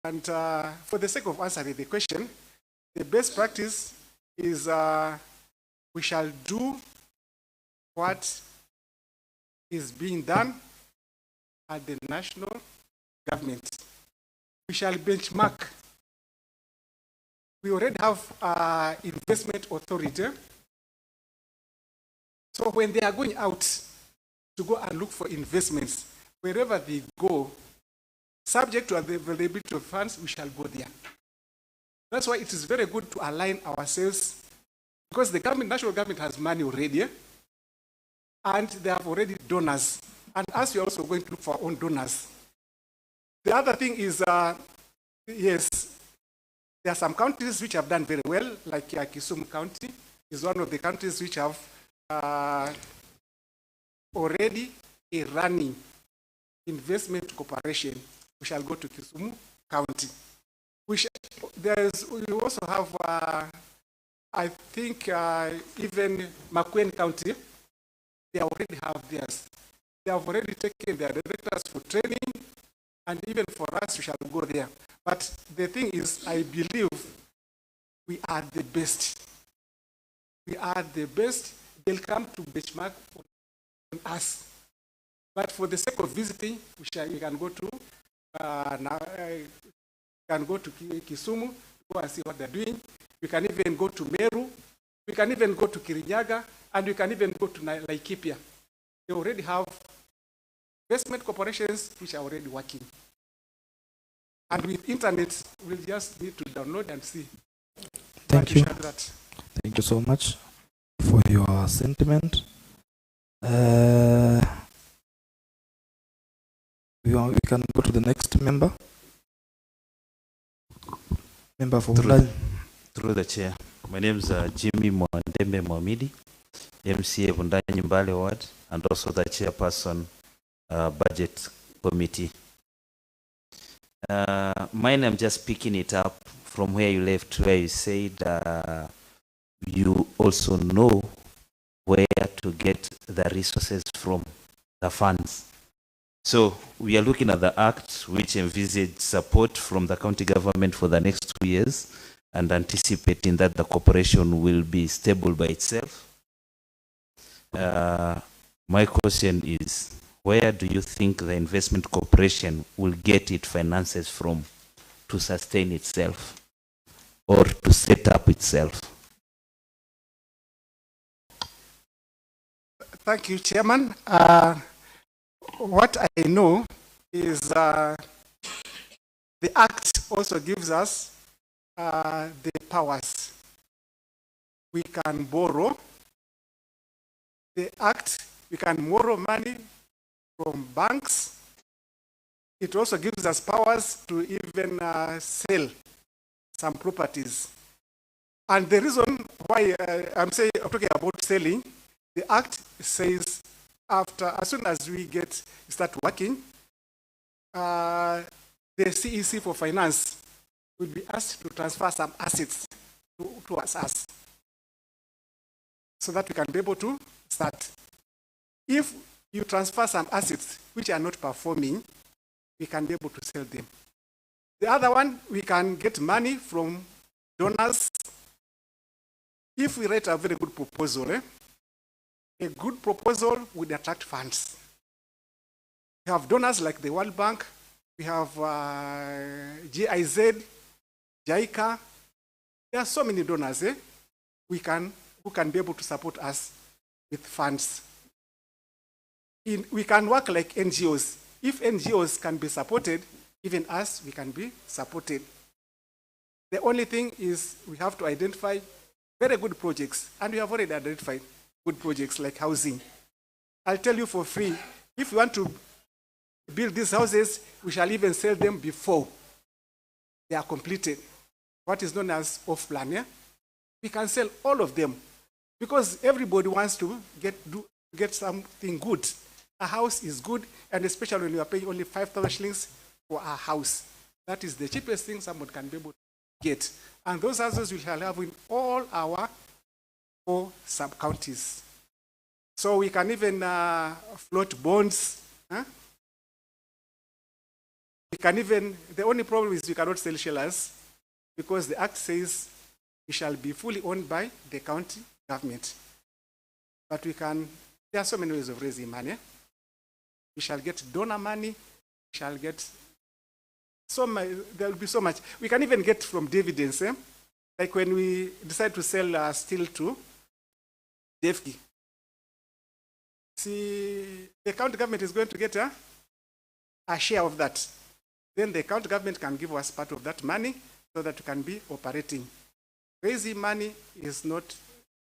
And for the sake of answering the question, the best practice is we shall do what is being done at the national government. We shall benchmark. We already have investment authority. So when they are going out to go and look for investments, wherever they go, subject to the availability of funds, we shall go there. That's why it is very good to align ourselves, because the government, national government has money already, and they have already donors. And us, we are also going to look for our own donors. The other thing is, yes, there are some counties which have done very well, like Kisumu County is one of the counties which have already a running investment corporation. We shall go to Kisumu County. We also have, I think, even Makueni County, they already have theirs. They have already taken their directors for training, and even for us, we shall go there. But the thing is, I believe we are the best. We are the best. They'll come to benchmark on us. But for the sake of visiting, we can go to Kisumu, go and see what they're doing. We can even go to Meru. We can even go to Kirinyaga, and we can even go to Laikipia. They already have investment corporations which are already working. And with internet, we'll just need to download and see. Thank you. Thank you so much for your sentiment. We can go to the next member. Member for through the chair. My name is Jimmy Mwandembe Mwamidi, MCA Vundanyi Mbale Ward, and also the chairperson budget committee. Mine, I'm just picking it up from where you left, where you said you also know where to get the resources from, the funds. So we are looking at the act which envisaged support from the county government for the next 2 years, and anticipating that the corporation will be stable by itself. My question is, where do you think the investment corporation will get its finances from to sustain itself or to set up itself? Thank you, Chairman. What I know is the Act also gives us the powers. We can borrow. The Act, we can borrow money from banks. It also gives us powers to even sell some properties. And the reason why I'm talking about selling, the Act says as soon as we start working, the CEC for Finance will be asked to transfer some assets towards us so that we can be able to start. If you transfer some assets which are not performing, we can be able to sell them. The other one, we can get money from donors. If we write a very good proposal, a good proposal would attract funds. We have donors like the World Bank, we have GIZ, JICA. There are so many donors who can be able to support us with funds. We can work like NGOs. If NGOs can be supported, even us, we can be supported. The only thing is we have to identify very good projects, and we have already identified good projects like housing. I'll tell you for free, if you want to build these houses, we shall even sell them before they are completed. What is known as off-plan, yeah? We can sell all of them because everybody wants to get something good. A house is good, and especially when you are paying only 5,000 shillings for a house. That is the cheapest thing someone can be able to get. And those houses we shall have in all our 4 sub-counties. So we can even float bonds. Huh? We can even, the only problem is we cannot sell shellers because the Act says we shall be fully owned by the county government. But we can, there are so many ways of raising money. We shall get donor money, we shall get so much, there will be so much. We can even get from dividends, like when we decide to sell steel to DFG. See, the county government is going to get a share of that. Then the county government can give us part of that money so that we can be operating. Raising money is not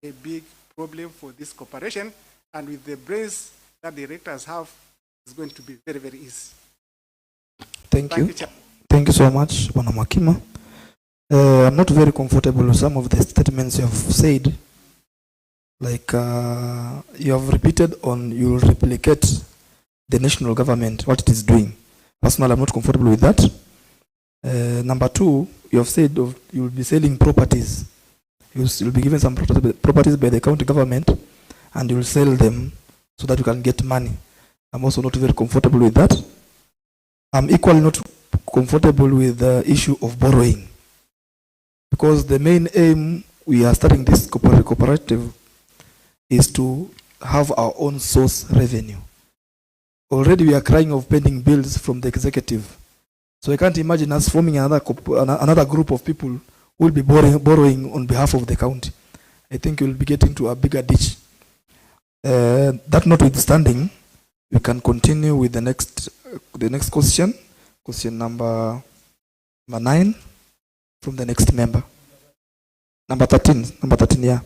a big problem for this corporation, and with the brains that the directors have, it's going to be very, very easy. Thank you. Thank you so much, Vald Mwakima. I'm not very comfortable with some of the statements you have said. Like you have repeated on you will replicate the national government, what it is doing. Personally, I'm not comfortable with that. Number two, you have said you will be selling properties. You'll be given some properties by the county government and you will sell them so that you can get money. I'm also not very comfortable with that. I'm equally not comfortable with the issue of borrowing, because the main aim we are starting this cooperative is to have our own source revenue. Already we are crying of pending bills from the executive. So I can't imagine us forming another group of people who will be borrowing on behalf of the county. I think we'll be getting to a bigger ditch. That notwithstanding, we can continue with the next question. Question number 9 from the next member. Number 13, yeah.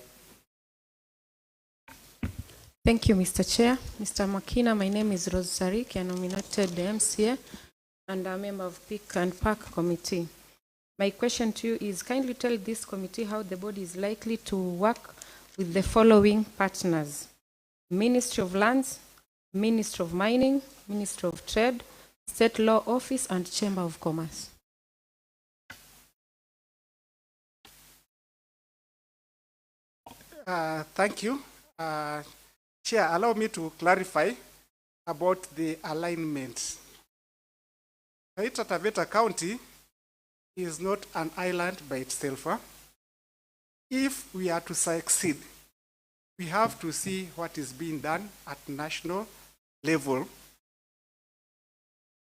Thank you, Mr. Chair. Mr. Mwakima, my name is Rose Sarik, a nominated MCA and a member of PIC and Park Committee. My question to you is, kindly tell this committee how the body is likely to work with the following partners: Ministry of Lands, Ministry of Mining, Ministry of Trade, State Law Office, and Chamber of Commerce. Thank you. Chair, allow me to clarify about the alignment. TAVETA County is not an island by itself. If we are to succeed, we have to see what is being done at national level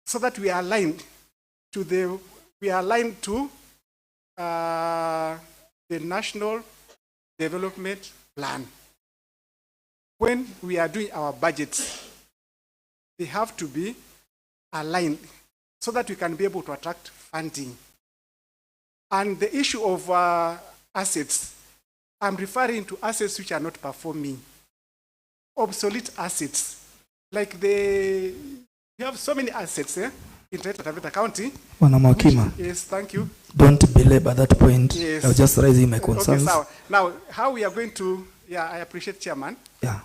so that we are aligned to the National Development Plan. When we are doing our budgets, they have to be aligned so that we can be able to attract funding. And the issue of assets, I'm referring to assets which are not performing, obsolete assets. Like we have so many assets in TAVETA County. Vald Mwakima. Yes, thank you. Don't belabor that point. Yes. I was just raising my concerns. Okay, so now, how we are going to, I appreciate Chairman. Yeah.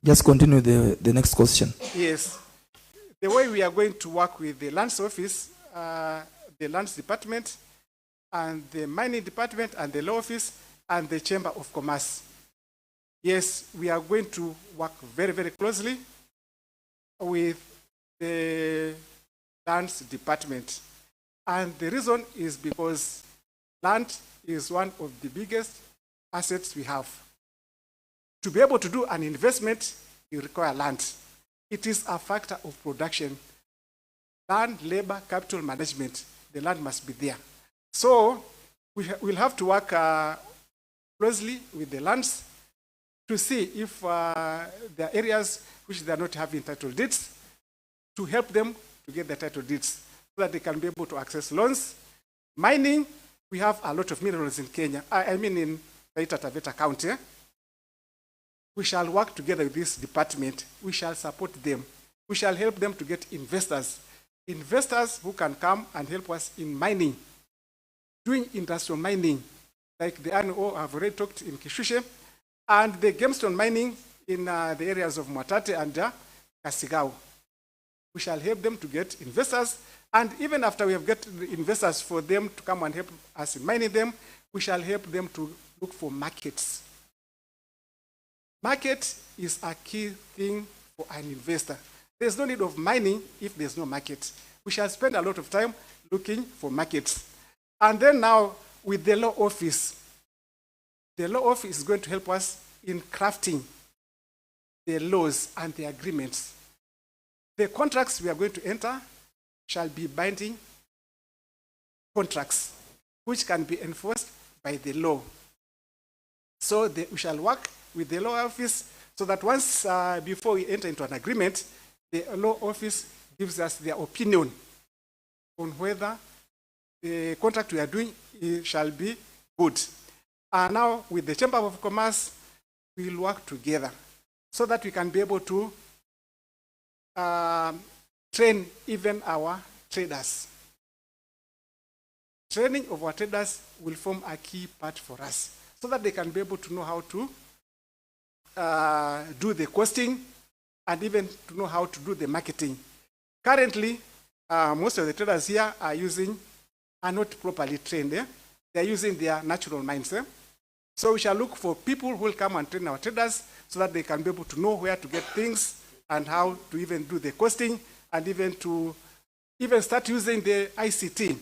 Just continue the next question. Yes. The way we are going to work with the Lands Office, the Lands Department, and the Mining Department, and the Law Office, and the Chamber of Commerce. Yes, we are going to work very, very closely with the Lands Department. And the reason is because land is one of the biggest assets we have. To be able to do an investment, you require land. It is a factor of production. Land, labor, capital management, the land must be there. So we'll have to work closely with the lands to see if there are areas which they are not having title deeds, to help them to get the title deeds so that they can be able to access loans. Mining, we have a lot of minerals in Kenya, in TAVETA County. We shall work together with this department. We shall support them. We shall help them to get investors. Investors who can come and help us in mining, doing industrial mining, like the NO I've already talked in Kishushe, and the gemstone mining in the areas of Mwatate and Kasigao. We shall help them to get investors, and even after we have got investors for them to come and help us in mining them, we shall help them to look for markets. Market is a key thing for an investor. There's no need of mining if there's no market. we shall spend a lot of time looking for markets. And then now with the law office is going to help us in crafting the laws and the agreements. The contracts we are going to enter shall be binding contracts, which can be enforced by the law. So we shall work with the law office so that once, before we enter into an agreement, the law office gives us their opinion on whether the contract we are doing shall be good. And now with the Chamber of Commerce, we will work together so that we can be able to train even our traders. Training of our traders will form a key part for us so that they can be able to know how to do the costing and even to know how to do the marketing. Currently, most of the traders here are not properly trained. They're using their natural minds. So we shall look for people who will come and train our traders so that they can be able to know where to get things and how to even do the costing and even to start using the ICT,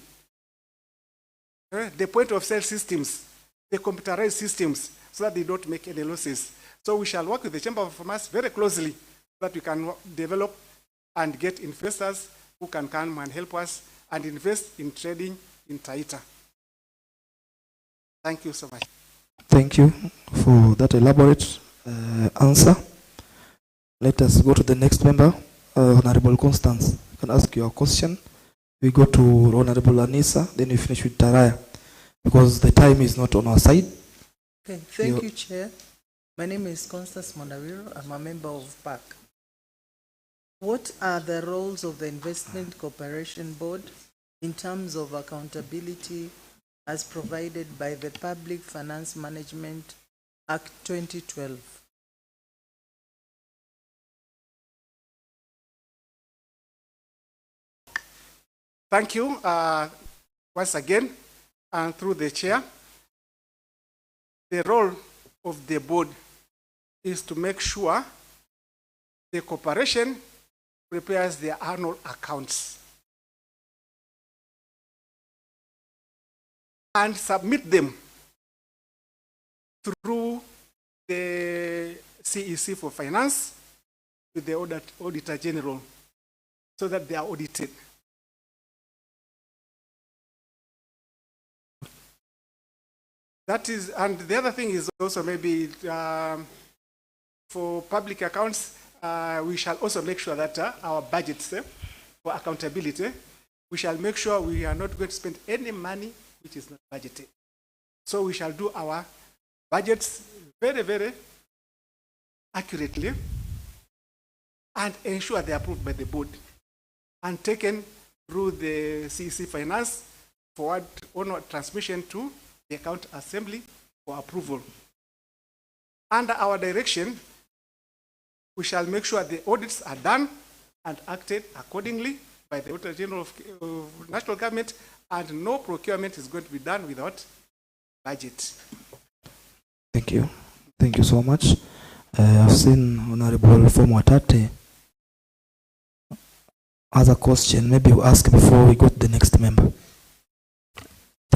the point of sale systems, the computerized systems, so that they don't make any losses. So we shall work with the Chamber of Commerce very closely so that we can develop and get investors who can come and help us and invest in trading in TAITA. Thank you so much. Thank you for that elaborate answer. Let us go to the next member, Honorable Constance. You can ask your question. We go to Honorable Anissa, then we finish with Taraya, because the time is not on our side. Okay, thank you, Chair. My name is Constance Mondawiro. I'm a member of PAC. What are the roles of the Investment Cooperation Board in terms of accountability as provided by the Public Finance Management Act 2012? Thank you once again, and through the chair. The role of the board is to make sure the corporation prepares their annual accounts and submit them through the CEC for Finance to the Auditor General so that they are audited. That is, and the other thing is also maybe for public accounts, we shall also make sure that our budgets for accountability, we shall make sure we are not going to spend any money which is not budgeted. So we shall do our budgets very, very accurately and ensure they are approved by the board and taken through the CEC Finance forward on transmission to the account assembly for approval. Under our direction, we shall make sure the audits are done and acted accordingly by the Auditor General of National Government, and no procurement is going to be done without budget. Thank you. Thank you so much. I've seen Honorable Watate as a question. Maybe we'll ask before we go to the next member.